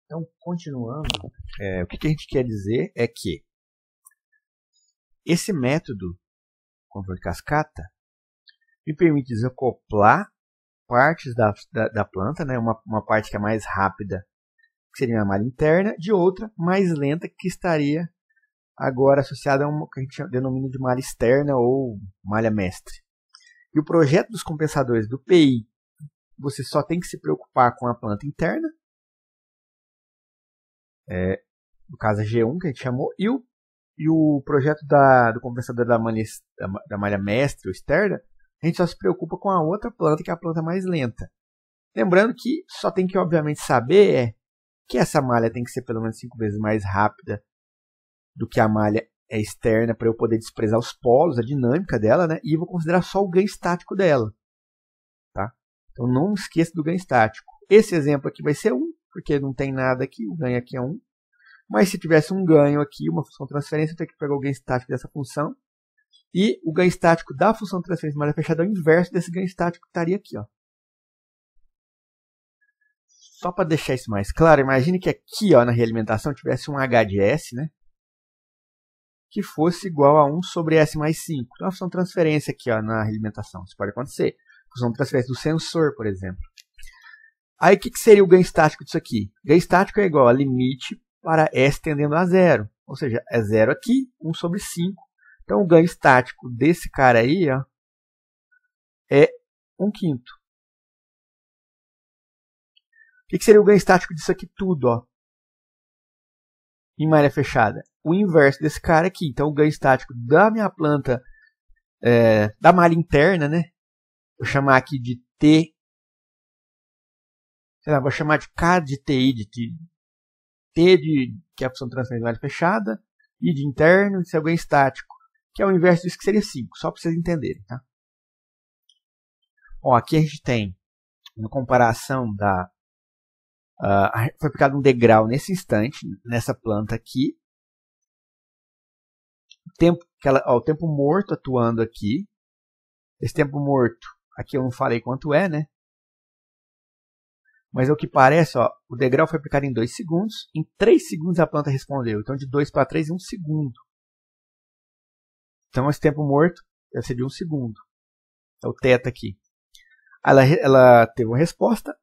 Então, continuando, o que a gente quer dizer é que esse método, controle de cascata, me permite desacoplar partes da planta, né, uma parte que é mais rápida, que seria a malha interna, de outra mais lenta, que estaria agora associada a uma que a gente denomina de malha externa ou malha mestre. E o projeto dos compensadores do PI, você só tem que se preocupar com a planta interna, no caso a G1 que a gente chamou, e o projeto do compensador da malha mestre ou externa, a gente só se preocupa com a outra planta, que é a planta mais lenta. Lembrando que só tem que, obviamente, saber que essa malha tem que ser pelo menos 5 vezes mais rápida do que a malha externa, para eu poder desprezar os polos, a dinâmica dela, né? E eu vou considerar só o ganho estático dela. Tá? Então não esqueça do ganho estático. Esse exemplo aqui vai ser 1, porque não tem nada aqui, o ganho aqui é 1. Mas se tivesse um ganho aqui, uma função de transferência, eu teria que pegar o ganho estático dessa função. E o ganho estático da função de transferência de malha fechada é o inverso desse ganho estático que estaria aqui. Ó. Só para deixar isso mais claro, imagine que aqui na realimentação tivesse um H de S, né, que fosse igual a 1 sobre S mais 5. Então a função de transferência aqui na realimentação. Isso pode acontecer. A função de transferência do sensor, por exemplo. Aí o que seria o ganho estático disso aqui? O ganho estático é igual a limite para S tendendo a 0. Ou seja, é 0 aqui, 1 sobre 5. Então, o ganho estático desse cara aí é 1/5. O que seria o ganho estático disso aqui tudo? Em malha fechada? O inverso desse cara aqui. Então, o ganho estático da minha planta, da malha interna, né? Vou chamar aqui de T. Sei lá, vou chamar de K de TI, de T que é a função de transferência de malha fechada, I de interno, isso é o ganho estático, que é o inverso disso, que seria 5, só para vocês entenderem. Tá? Aqui a gente tem, na comparação foi aplicado um degrau nesse instante, nessa planta aqui. O tempo morto atuando aqui. Esse tempo morto, aqui eu não falei quanto é, né? Mas é o que parece, o degrau foi aplicado em 2 segundos. Em 3 segundos a planta respondeu. Então de 2 para 3 em 1 segundo. Então esse tempo morto deve ser de 1 segundo. É o θ aqui. Ela teve uma resposta.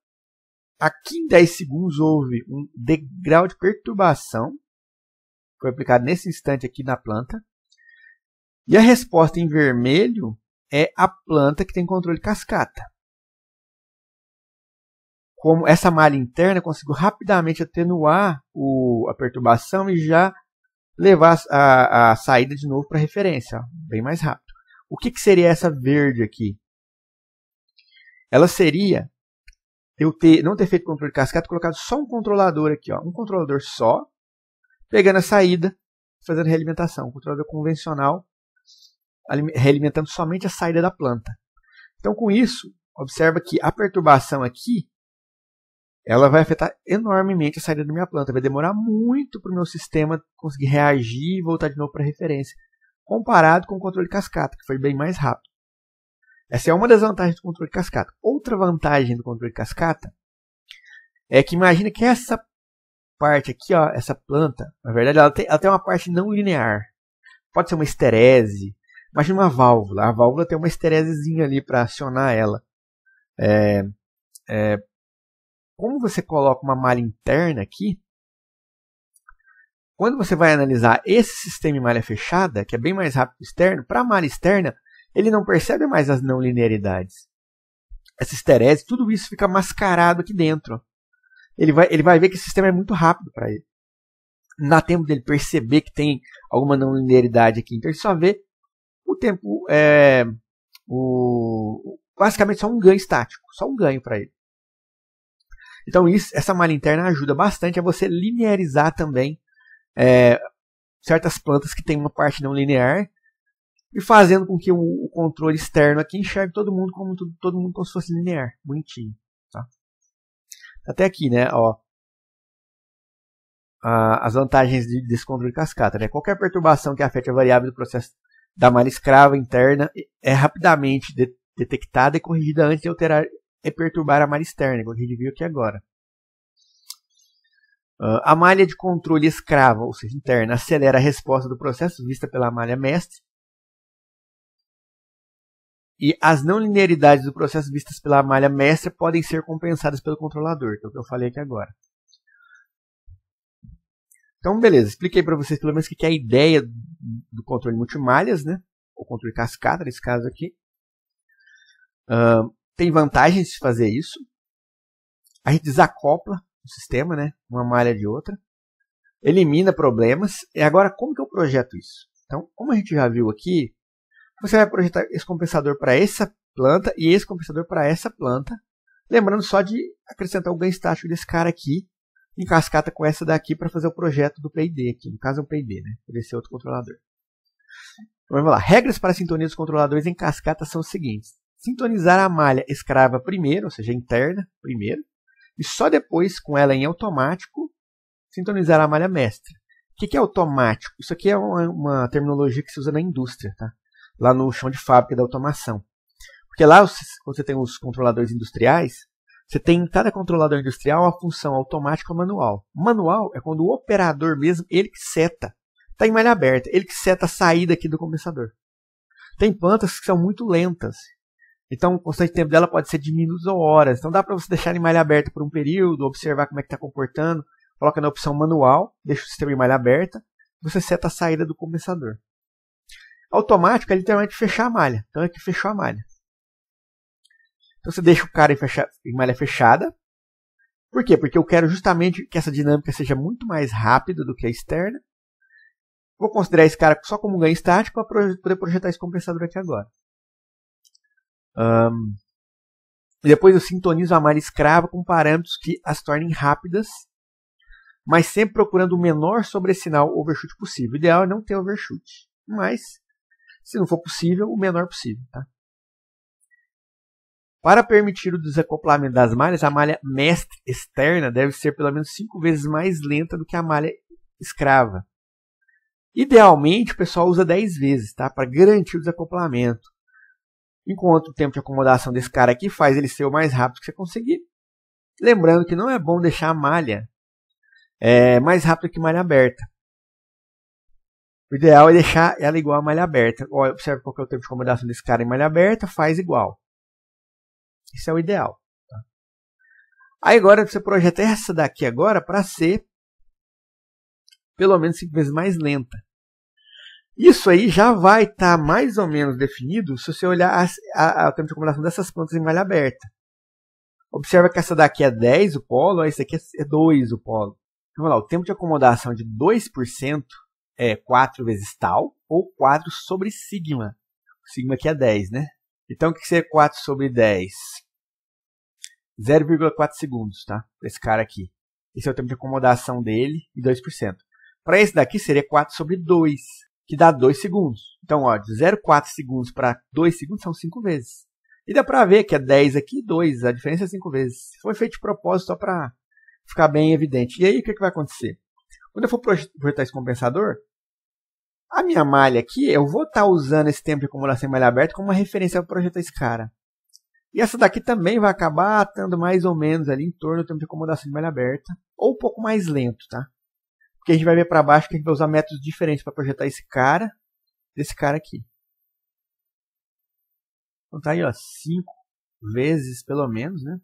Aqui em 10 segundos houve um degrau de perturbação. Foi aplicado nesse instante aqui na planta. E a resposta em vermelho é a planta que tem controle de cascata. Como essa malha interna conseguiu rapidamente atenuar a perturbação e já levar a saída de novo para referência, bem mais rápido. O que seria essa verde aqui? Ela seria não ter feito controle de cascata, colocado só um controlador aqui, um controlador só, pegando a saída, fazendo realimentação. Um controlador convencional, realimentando somente a saída da planta. Então, com isso, observa que a perturbação aqui, ela vai afetar enormemente a saída da minha planta. Vai demorar muito para o meu sistema conseguir reagir e voltar de novo para a referência, comparado com o controle de cascata, que foi bem mais rápido. Essa é uma das vantagens do controle de cascata. Outra vantagem do controle de cascata é que imagina que essa parte aqui, essa planta, na verdade, ela tem uma parte não linear. Pode ser uma esterese. Imagina uma válvula. A válvula tem uma esteresezinha ali para acionar ela. Como você coloca uma malha interna aqui, quando você vai analisar esse sistema em malha fechada, que é bem mais rápido que o externo, para a malha externa, ele não percebe mais as não linearidades. Essa esterese, tudo isso fica mascarado aqui dentro. Ele vai ver que esse sistema é muito rápido para ele. Não dá tempo dele perceber que tem alguma não linearidade aqui. Então ele só vê o tempo, basicamente só um ganho estático, só um ganho para ele. Então essa malha interna ajuda bastante a você linearizar também certas plantas que têm uma parte não linear, e fazendo com que o controle externo aqui enxergue todo mundo como se fosse linear, bonitinho. Tá? Até aqui, né? As vantagens desse controle de cascata. Né? Qualquer perturbação que afete a variável do processo da malha escrava interna é rapidamente detectada e corrigida antes de alterar e perturbar a malha externa, como a gente viu aqui agora. A malha de controle escrava, ou seja, interna, acelera a resposta do processo vista pela malha mestre. E as não linearidades do processo vistas pela malha mestra podem ser compensadas pelo controlador, que é o que eu falei aqui agora. Então, beleza, expliquei para vocês pelo menos o que é a ideia do controle multimalhas, né? Ou controle cascata, nesse caso aqui. Tem vantagens de fazer isso. A gente desacopla o sistema, né? Uma malha de outra. Elimina problemas. E agora, como que eu projeto isso? Então, como a gente já viu aqui, você vai projetar esse compensador para essa planta e esse compensador para essa planta. Lembrando só de acrescentar o ganho estático desse cara aqui em cascata com essa daqui para fazer o projeto do PID aqui. No caso é um PID, né? Poderia ser outro controlador. Então, vamos lá. Regras para a sintonia dos controladores em cascata são os seguintes. Sintonizar a malha escrava primeiro, ou seja, interna primeiro. E só depois, com ela em automático, sintonizar a malha mestra. O que é automático? Isso aqui é uma terminologia que se usa na indústria, tá? Lá no chão de fábrica da automação. Porque lá, quando você tem os controladores industriais, você tem em cada controlador industrial a função automática ou manual. Manual é quando o operador mesmo, ele que seta. Está em malha aberta, ele que seta a saída aqui do compensador. Tem plantas que são muito lentas. Então, o constante de tempo dela pode ser de minutos ou horas. Então, dá para você deixar em malha aberta por um período, observar como é que está comportando. Coloca na opção manual, deixa o sistema em malha aberta. Você seta a saída do compensador. Automático é literalmente fechar a malha. Então, aqui fechou a malha. Então, você deixa o cara em malha fechada. Por quê? Porque eu quero justamente que essa dinâmica seja muito mais rápida do que a externa. Vou considerar esse cara só como um ganho estático para poder projetar esse compensador aqui agora. E depois eu sintonizo a malha escrava com parâmetros que as tornem rápidas, mas sempre procurando o menor sobressinal overshoot possível. O ideal é não ter overshoot, mas se não for possível, o menor possível. Tá? Para permitir o desacoplamento das malhas, a malha mestre externa deve ser pelo menos 5 vezes mais lenta do que a malha escrava. Idealmente, o pessoal usa 10 vezes, tá? Para garantir o desacoplamento. Enquanto o tempo de acomodação desse cara aqui faz ele ser o mais rápido que você conseguir. Lembrando que não é bom deixar a malha mais rápida que malha aberta. O ideal é deixar ela igual a malha aberta. Observe qual que é o tempo de acomodação desse cara em malha aberta, faz igual. Isso é o ideal. Tá? Aí agora você projeta essa daqui agora para ser pelo menos 5 vezes mais lenta. Isso aí já vai estar mais ou menos definido se você olhar o tempo de acomodação dessas plantas em malha aberta. Observa que essa daqui é 10 o polo, essa aqui é 2 o polo. Então, vamos lá, o tempo de acomodação de 2% é 4 vezes tal, ou 4 sobre sigma. O sigma aqui é 10, né? Então, o que seria 4 sobre 10? 0,4 segundos, tá? Esse cara aqui. Esse é o tempo de acomodação dele e 2%. Para esse daqui seria 4 sobre 2, que dá 2 segundos. Então, ó, de 0,4 segundos para 2 segundos são 5 vezes. E dá para ver que é 10 aqui e 2, a diferença é 5 vezes. Foi feito de propósito só para ficar bem evidente. E aí, o que vai acontecer? Quando eu for projetar esse compensador, a minha malha aqui, eu vou estar usando esse tempo de acumulação em malha aberta como uma referência para projetar esse cara. E essa daqui também vai acabar estando mais ou menos ali em torno do tempo de acomodação de malha aberta, ou um pouco mais lento, tá? Porque a gente vai ver para baixo que a gente vai usar métodos diferentes para projetar esse cara desse cara aqui. Então tá aí, ó, 5 vezes pelo menos, né?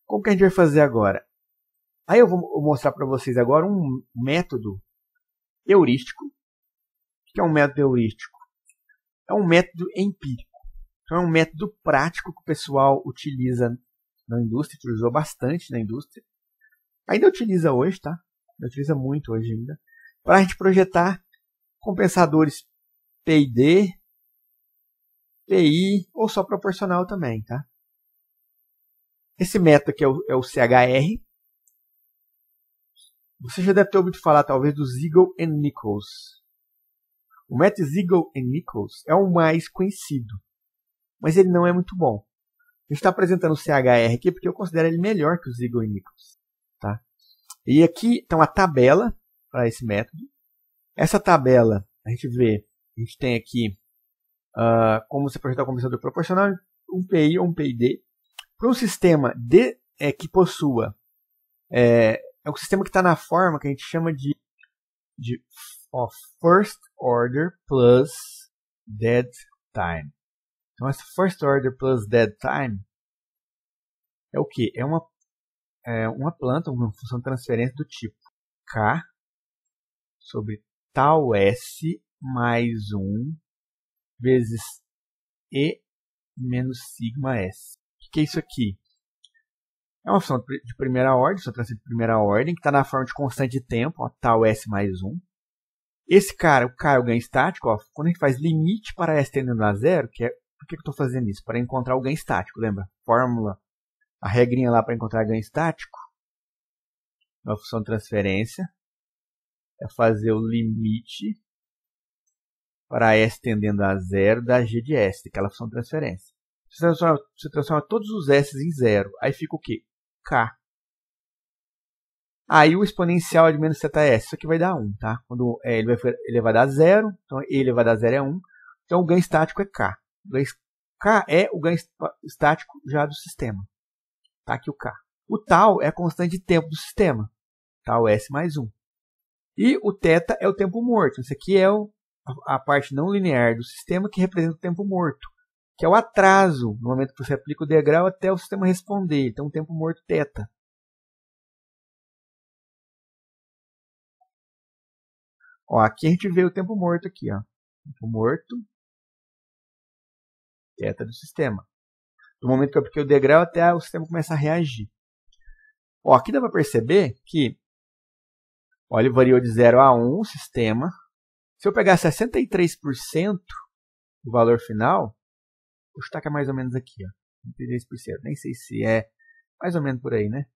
Como que a gente vai fazer agora? Aí eu vou mostrar para vocês agora um método heurístico. O que é um método heurístico? É um método empírico. Então é um método prático que o pessoal utiliza na indústria, utilizou bastante na indústria. Ainda utiliza hoje, tá? Utiliza muito hoje ainda. Para a gente projetar compensadores PID, PI ou só proporcional também, tá? Esse método aqui é o CHR. Você já deve ter ouvido falar talvez do Siegel and Nichols. O método Siegel and Nichols é o mais conhecido, mas ele não é muito bom. A gente está apresentando o CHR aqui porque eu considero ele melhor que o Siegel and Nichols. Tá? E aqui está uma tabela para esse método. Essa tabela, a gente tem aqui como você projetar o compensador proporcional, um PI ou um PID. Para um sistema que possua é um sistema que está na forma que a gente chama de first order plus dead time. Então, essa first order plus dead time é o que? É uma planta, uma função de transferência do tipo K sobre tau S mais 1 vezes E menos sigma S. O que é isso aqui? É uma função de primeira ordem, função transferência de primeira ordem, que está na forma de constante de tempo, ó, tau S mais 1. Esse cara, o K é o ganho estático. Ó, quando a gente faz limite para S tendendo a zero, por que eu estou fazendo isso? Para encontrar o ganho estático, lembra? Fórmula, a regrinha lá para encontrar ganho estático, uma função de transferência, é fazer o limite para S tendendo a zero da G de S, aquela função de transferência. Você transforma todos os S em zero, aí fica o quê? K. Aí o exponencial é de menos θs, isso aqui vai dar 1, tá? Quando ele vai dar 0, então E elevado a 0 é 1. Então o ganho estático é K. K é o ganho estático já do sistema. Tá aqui o K. O tau é a constante de tempo do sistema. Tau S mais 1. E o θ é o tempo morto. Isso aqui é a parte não linear do sistema que representa o tempo morto, que é o atraso no momento que você aplica o degrau até o sistema responder. Então o tempo morto θ. Ó, aqui a gente vê o tempo morto aqui, ó. Tempo morto, θ do sistema. Do momento que eu apliquei o degrau até o sistema começar a reagir. Ó, aqui dá para perceber que ó, ele variou de 0 a 1 o sistema. Se eu pegar 63% do valor final, vou chutar que é mais ou menos aqui, ó. 63%. Nem sei se é mais ou menos por aí, né?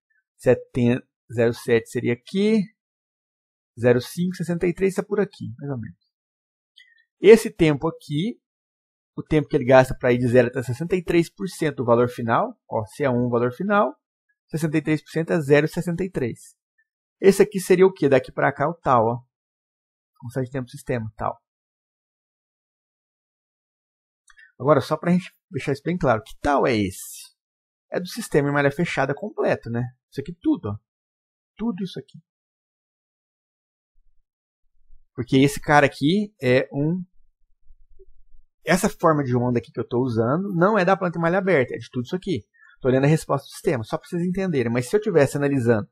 0,7 seria aqui. 0,5, 63 está por aqui, mais ou menos. Esse tempo aqui, o tempo que ele gasta para ir de 0 até 63% do valor final, ó, se é 1 o valor final, 63% é 0,63. Esse aqui seria o que? Daqui para cá o tal, ó. Constante de tempo do sistema, tal. Agora, só para a gente deixar isso bem claro, que tal é esse? É do sistema em malha fechada completo, né? Isso aqui tudo, ó. Tudo isso aqui. Porque esse cara aqui é essa forma de onda aqui que eu estou usando não é da planta em malha aberta, é de tudo isso aqui. Estou olhando a resposta do sistema, só para vocês entenderem. Mas se eu estivesse analisando